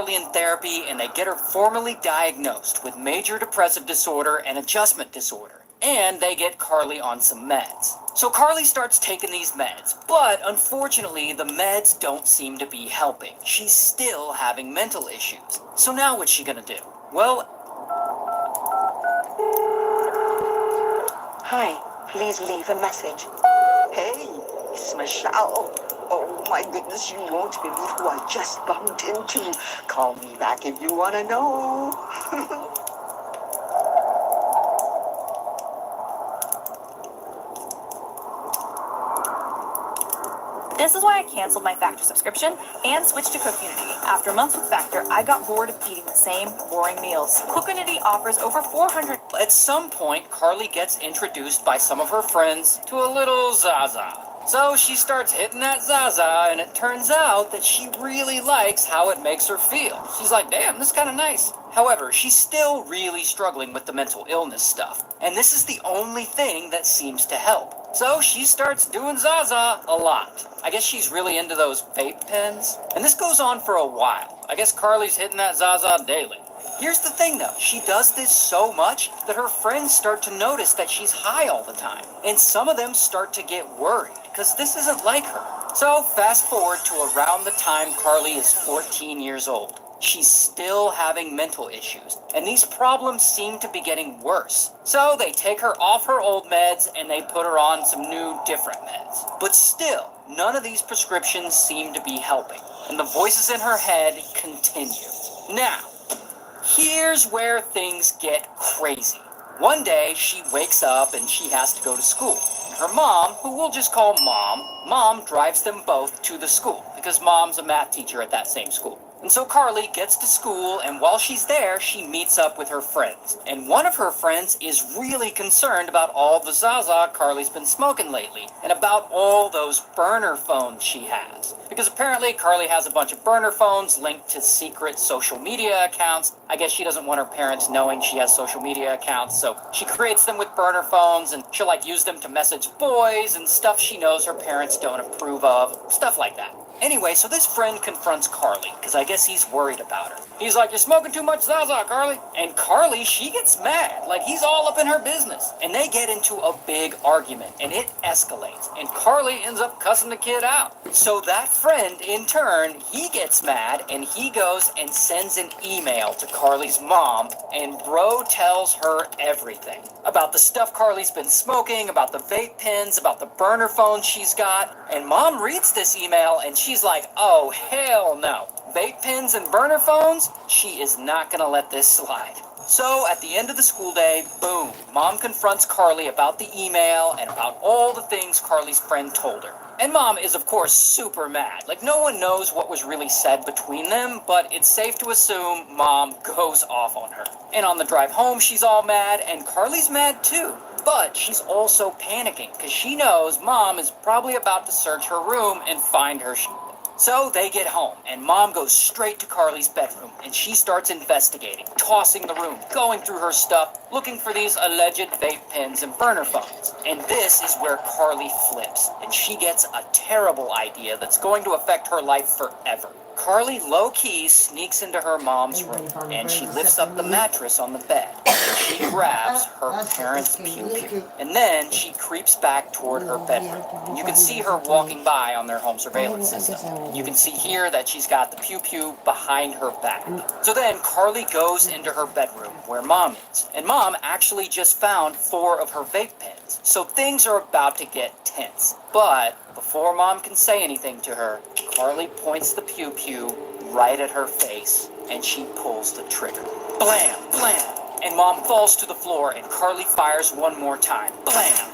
Carly in therapy and they get her formally diagnosed with major depressive disorder and adjustment disorder. And they get Carly on some meds. So Carly starts taking these meds, but unfortunately the meds don't seem to be helping. She's still having mental issues. So now what's she gonna do? Well... Hi, please leave a message. Hey, it's Michelle. Oh my goodness, you won't believe who I just bumped into. Call me back if you want to know. This is why I canceled my Factor subscription and switched to Cookunity. After months with Factor, I got bored of eating the same boring meals. Cookunity offers over 400... At some point, Carly gets introduced by some of her friends to a little Zaza. So she starts hitting that Zaza, and it turns out that she really likes how it makes her feel. She's like, damn, this is kind of nice. However, she's still really struggling with the mental illness stuff, and this is the only thing that seems to help. So she starts doing Zaza a lot. I guess she's really into those vape pens, and this goes on for a while. I guess Carly's hitting that Zaza daily. Here's the thing though, she does this so much that her friends start to notice that she's high all the time, and some of them start to get worried, because this isn't like her. So fast forward to around the time Carly is 14 years old. She's still having mental issues, and these problems seem to be getting worse. So they take her off her old meds and they put her on some new, different meds. But still, none of these prescriptions seem to be helping, and the voices in her head continue. Now, here's where things get crazy. One day, she wakes up and she has to go to school. Her mom, who we'll just call Mom drives them both to the school, because Mom's a math teacher at that same school. And so Carly gets to school, and while she's there, she meets up with her friends. And one of her friends is really concerned about all the Zaza Carly's been smoking lately, and about all those burner phones she has. Because apparently Carly has a bunch of burner phones linked to secret social media accounts. I guess she doesn't want her parents knowing she has social media accounts, so she creates them with burner phones, and she'll use them to message boys and stuff she knows her parents don't approve of, stuff like that. Anyway, so this friend confronts Carly, because I guess he's worried about her. He's like, you're smoking too much Zaza, Carly. And Carly, she gets mad, like he's all up in her business. And they get into a big argument, and it escalates. And Carly ends up cussing the kid out. So that friend, in turn, he gets mad, and he goes and sends an email to Carly's mom, and bro tells her everything. About the stuff Carly's been smoking, about the vape pens, about the burner phone she's got. And mom reads this email, and she's like, oh, hell no. Vape pens and burner phones? She is not gonna let this slide. So at the end of the school day, boom, mom confronts Carly about the email and about all the things Carly's friend told her. And mom is, of course, super mad. No one knows what was really said between them, but it's safe to assume mom goes off on her. And on the drive home, she's all mad, and Carly's mad too. But she's also panicking, because she knows mom is probably about to search her room and find her shit. So they get home, and mom goes straight to Carly's bedroom, and she starts investigating, tossing the room, going through her stuff, looking for these alleged vape pens and burner phones. And this is where Carly flips, and she gets a terrible idea that's going to affect her life forever. Carly low-key sneaks into her mom's room, and she lifts up the mattress on the bed, and she grabs her parents' pew-pew. And then she creeps back toward her bedroom. And you can see her walking by on their home surveillance system. You can see here that she's got the pew-pew behind her back. So then Carly goes into her bedroom, where mom is. And mom actually just found 4 of her vape pens. So things are about to get tense. But before mom can say anything to her, Carly points the pew-pew right at her face, and she pulls the trigger. Blam! Blam! And mom falls to the floor, and Carly fires one more time. Blam!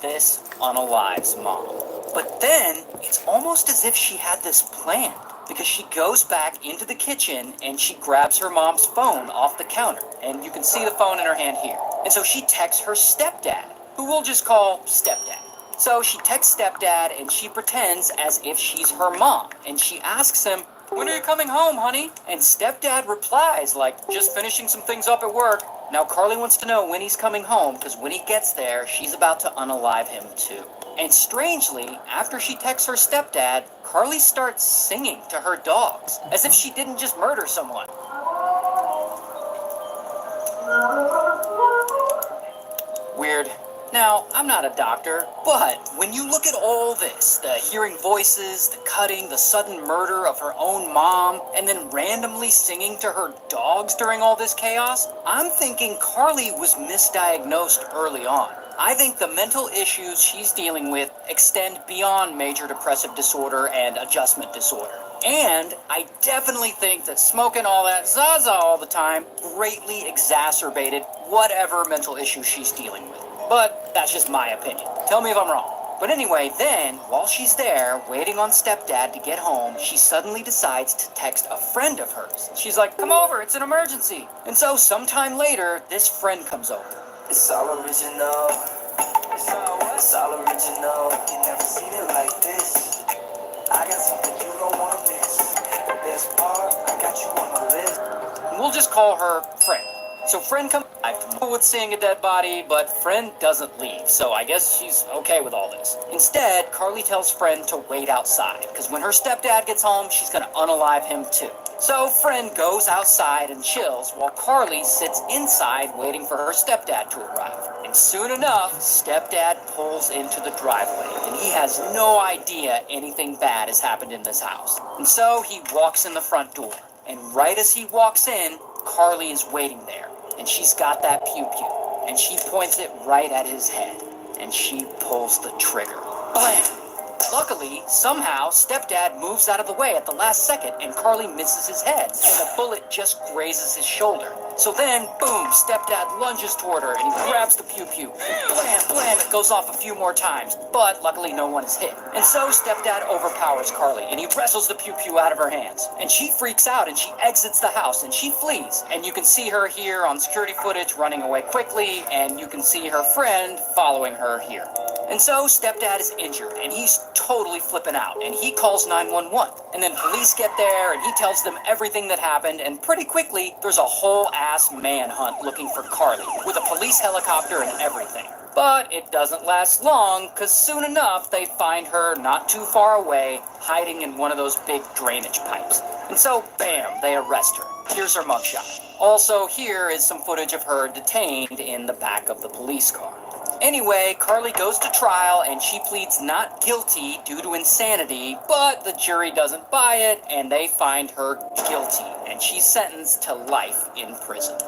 This unalives mom. But then, it's almost as if she had this planned, because she goes back into the kitchen, and she grabs her mom's phone off the counter. And you can see the phone in her hand here. And so she texts her stepdad, who we'll just call stepdad. So she texts stepdad, and she pretends as if she's her mom, and she asks him, "When are you coming home, honey?" And stepdad replies like, "Just finishing some things up at work." Now Carly wants to know when he's coming home because when he gets there, she's about to unalive him too. And strangely, after she texts her stepdad, Carly starts singing to her dogs, as if she didn't just murder someone. Weird. Now, I'm not a doctor, but when you look at all this, the hearing voices, the cutting, the sudden murder of her own mom, and then randomly singing to her dogs during all this chaos, I'm thinking Carly was misdiagnosed early on. I think the mental issues she's dealing with extend beyond major depressive disorder and adjustment disorder. And I definitely think that smoking all that Zaza all the time greatly exacerbated whatever mental issue she's dealing with. But that's just my opinion. Tell me if I'm wrong. But anyway, then, while she's there, waiting on stepdad to get home, she suddenly decides to text a friend of hers. She's like, "Come over, it's an emergency." And so sometime later, this friend comes over. It's all original. It's all original. You never seen it like this. I got something you don't want to miss. The best part, I got you on the list. And we'll just call her Friend. So Friend comes with seeing a dead body, but Friend doesn't leave, so I guess she's okay with all this. Instead, Carly tells Friend to wait outside, because when her stepdad gets home, she's gonna unalive him too. So Friend goes outside and chills while Carly sits inside waiting for her stepdad to arrive. And soon enough, stepdad pulls into the driveway, and he has no idea anything bad has happened in this house. And so he walks in the front door, and right as he walks in, Carly is waiting there. And she's got that pew-pew, and she points it right at his head, and she pulls the trigger. Blam! Luckily, somehow, stepdad moves out of the way at the last second, and Carly misses his head, and the bullet just grazes his shoulder. So then, boom, stepdad lunges toward her, and he grabs the pew-pew. Blam, blam, it goes off a few more times, but luckily no one is hit. And so stepdad overpowers Carly, and he wrestles the pew-pew out of her hands. And she freaks out, and she exits the house, and she flees. And you can see her here on security footage running away quickly, and you can see her friend following her here. And so stepdad is injured, and he's totally flipping out, and he calls 911. And then police get there, and he tells them everything that happened, and pretty quickly, there's a whole-ass manhunt looking for Carly, with a police helicopter and everything. But it doesn't last long, because soon enough, they find her not too far away, hiding in one of those big drainage pipes. And so, bam, they arrest her. Here's her mugshot. Also, here is some footage of her detained in the back of the police car. Anyway, Carly goes to trial and she pleads not guilty due to insanity, but the jury doesn't buy it and they find her guilty, and she's sentenced to life in prison.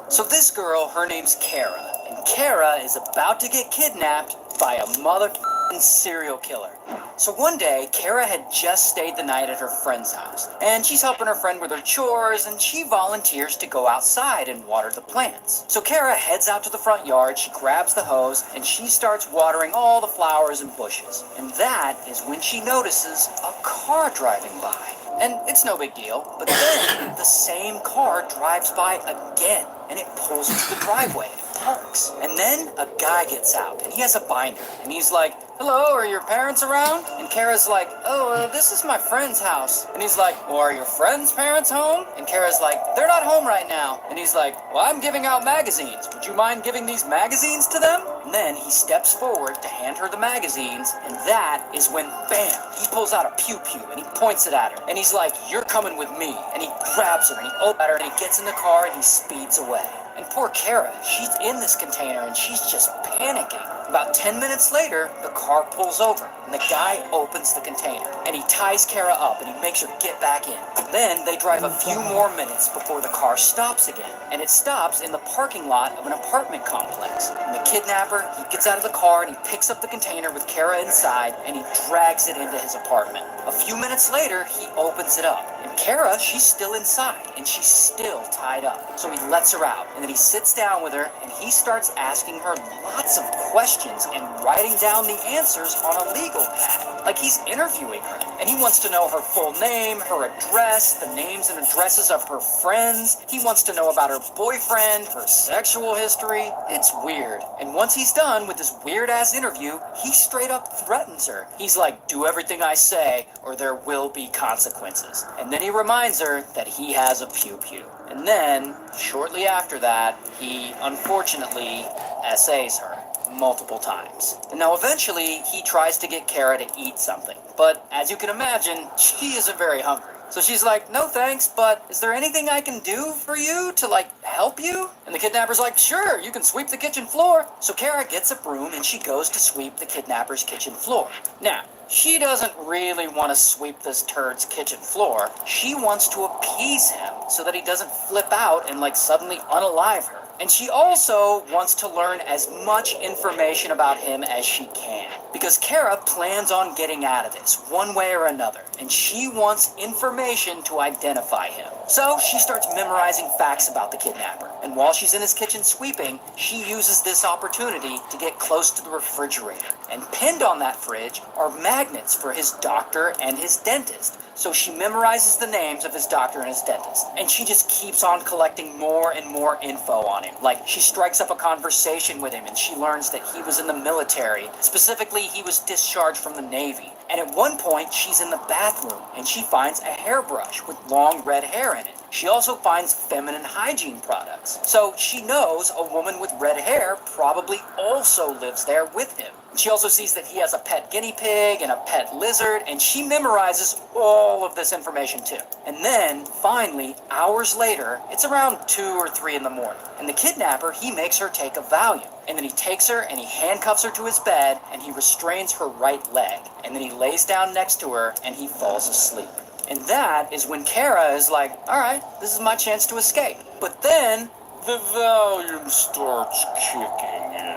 So this girl, her name's Kara, and Kara is about to get kidnapped by a motherfucking serial killer. So one day, Kara had just stayed the night at her friend's house, and she's helping her friend with her chores, and she volunteers to go outside and water the plants. So Kara heads out to the front yard, she grabs the hose, and she starts watering all the flowers and bushes. And that is when she notices a car driving by. And it's no big deal, but then the same car drives by again, and it pulls into the driveway and parks. And then a guy gets out, and he has a binder, and he's like, "Hello, are your parents around?" And Kara's like, "Oh, this is my friend's house." And he's like, "Well, are your friend's parents home?" And Kara's like, "They're not home right now." And he's like, "Well, I'm giving out magazines. Would you mind giving these magazines to them?" And then he steps forward to hand her the magazines, and that is when, bam, he pulls out a pew-pew, and he points it at her. And he's like, "You're coming with me." And he grabs her, and he opens her, and he gets in the car, and he speeds away. And poor Kara, she's in this container, and she's just panicking. About 10 minutes later, the car pulls over, and the guy opens the container, and he ties Kara up, and he makes her get back in. Then they drive a few more minutes before the car stops again, and it stops in the parking lot of an apartment complex. And the kidnapper, he gets out of the car, and he picks up the container with Kara inside, and he drags it into his apartment. A few minutes later, he opens it up, and Kara, she's still inside, and she's still tied up. So he lets her out, and then he sits down with her, and he starts asking her lots of questions and writing down the answers on a legal pad. like he's interviewing her. And he wants to know her full name, her address, the names and addresses of her friends. He wants to know about her boyfriend, her sexual history. It's weird. And once he's done with this weird-ass interview, he straight up threatens her. He's like, do everything I say, or there will be consequences. And then he reminds her that he has a pew-pew. And then, shortly after that, he unfortunately essays her multiple times. And now eventually, he tries to get Kara to eat something. But as you can imagine, she isn't very hungry. So she's like, no thanks, but is there anything I can do for you to, like, help you? And the kidnapper's like, sure, you can sweep the kitchen floor. So Kara gets a broom and she goes to sweep the kidnapper's kitchen floor. Now, she doesn't really want to sweep this turd's kitchen floor. She wants to appease him so that he doesn't flip out and, like, suddenly unalive her. And she also wants to learn as much information about him as she can. Because Kara plans on getting out of this, one way or another. And she wants information to identify him. So she starts memorizing facts about the kidnapper. And while she's in his kitchen sweeping, she uses this opportunity to get close to the refrigerator. And pinned on that fridge are magnets for his doctor and his dentist. So she memorizes the names of his doctor and his dentist. And she just keeps on collecting more and more info on him. Like, she strikes up a conversation with him and she learns that he was in the military. Specifically, he was discharged from the Navy. And at one point, she's in the bathroom and she finds a hairbrush with long red hair in it. She also finds feminine hygiene products. So she knows a woman with red hair probably also lives there with him. She also sees that he has a pet guinea pig and a pet lizard, and she memorizes all of this information too. And then, finally, hours later, it's around 2 or 3 in the morning, and the kidnapper, he makes her take a Valium. And then he takes her and he handcuffs her to his bed, and he restrains her right leg. And then he lays down next to her, and he falls asleep. And that is when Kara is like, all right, this is my chance to escape. But then, the Valium starts kicking in.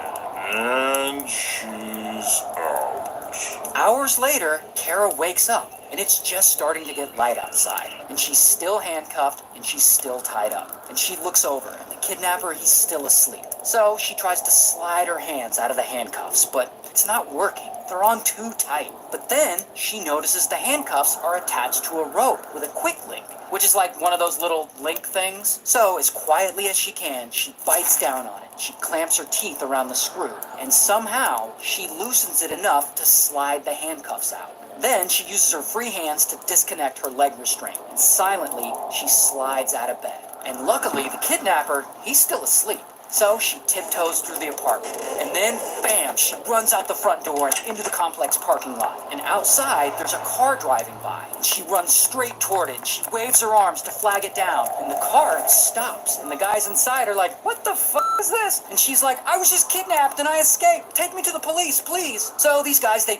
And she's out. Hours later, Kara wakes up, and it's just starting to get light outside. And she's still handcuffed, and she's still tied up. And she looks over, and the kidnapper, he's still asleep. So she tries to slide her hands out of the handcuffs, but it's not working. They're on too tight. But then, she notices the handcuffs are attached to a rope with a quick link, which is like one of those little link things. So, as quietly as she can, she bites down on it. She clamps her teeth around the screw, and somehow, she loosens it enough to slide the handcuffs out. Then, she uses her free hands to disconnect her leg restraint, and silently, she slides out of bed. And luckily, the kidnapper, he's still asleep. So she tiptoes through the apartment, and then, bam, she runs out the front door and into the complex parking lot. And outside, there's a car driving by, and she runs straight toward it, and she waves her arms to flag it down, and the car stops, and the guys inside are like, what the fuck is this? And she's like, I was just kidnapped and I escaped. Take me to the police, please. So these guys, The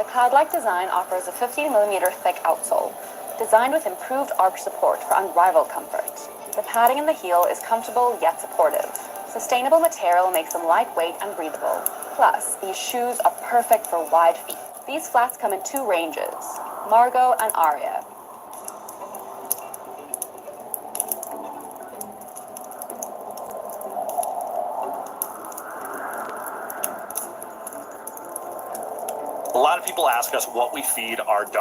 Cloud-like design offers a 15mm thick outsole, designed with improved arch support for unrivaled comfort. The padding in the heel is comfortable yet supportive. Sustainable material makes them lightweight and breathable. Plus, these shoes are perfect for wide feet. These flats come in 2 ranges, Margot and Aria. A lot of people ask us what we feed our dog